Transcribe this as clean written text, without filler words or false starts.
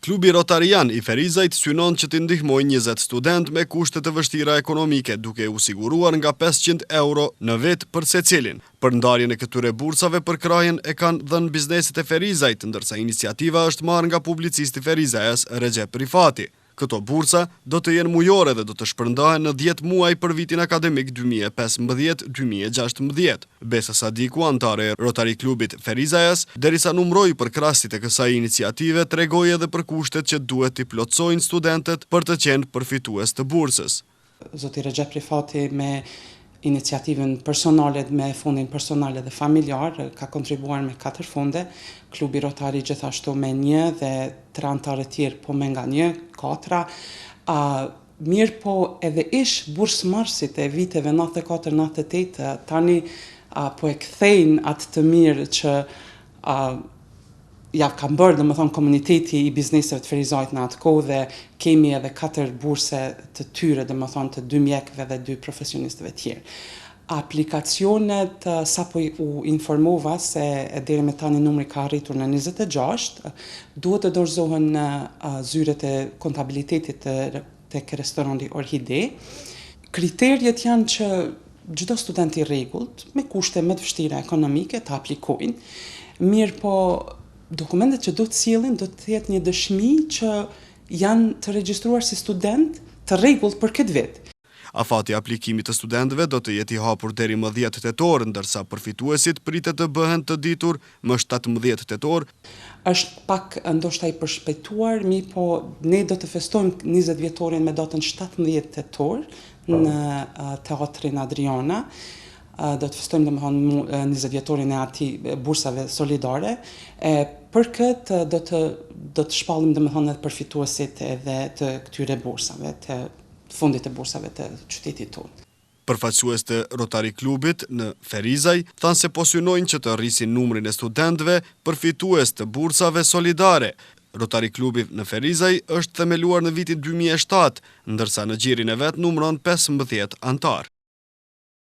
Klubi Rotarian i Ferizajt synon që t'i ndihmojë 20 student me kushte të vështira ekonomike, duke u siguruar nga 500 euro në vit për secilin. Për ndarjen e këtyre bursave për krajën e kanë dhënë bizneset e Ferizajt, ndërsa iniciativa është marrë nga publicisti ferizajës Recep Rifati. Këto bursa do të jenë mujore dhe do të shpërndahen në 10 muaj për vitin akademik 2015-2016. Besa Sadiku, antare e Rotary Klubit Ferizajës, derisa numroi për krahasit e kësaj iniciative, tregoi edhe për kushtet që duhet t'i plotësojnë studentët për të qenë përfitues të bursës. Zoti Recep Rifati me iniciativën personale, me fondin personale dhe familjar, ka kontribuar me 4 fonde, klubi Rotari gjithashtu me 1 dhe 3 antarë tjerë po me nga 1, 4. Mirë po edhe ish bursmarrësit e viteve 94-98, tani po e kthejnë atë të mirë që ja kam bërë, domethënë, komuniteti i bizneseve të Ferizajt në atë kohë dhe kemi edhe 4 burse të tyre, domethënë të 2 mjekëve dhe 2 profesionistëve tjerë. Aplikacionet sapo u informova se deri me tani numri ka arritur në 26, duhet të dorëzohen zyret e kontabilitetit tek restoranti Orhidej. Kriterjet janë që çdo student i rregullt me kushte më të vështira ekonomike të aplikojnë. Mirë po, dokumentet që do të sjellin do të jetë një dëshmi që janë të regjistruar si student të rregullt për këtë vit. Afati aplikimit të studentëve do të jetë i hapur deri më 10 tetor, ndërsa përfituesit pritet të bëhen të ditur më 17 tetor. Është pak ndoshta i përshpejtuar, po ne do të festojmë 20 vjetorin me datën 17 tetor në Teatrin Adriana. Do të festojmë domethënë 20 vjetorin e atij bursave solidare. Për këtë do të shpallim domethënë edhe përfituesit edhe të këtyre bursave, të fundit të bursave të qytetit tonë. Përfaqësues të Rotary Klubit në Ferizaj thanë se po synojnë që të rrisin numrin e studentëve përfitues të bursave solidare. Rotary Klubi në Ferizaj është themeluar në vitin 2007, ndërsa në gjirin e vet numëron 15 antar.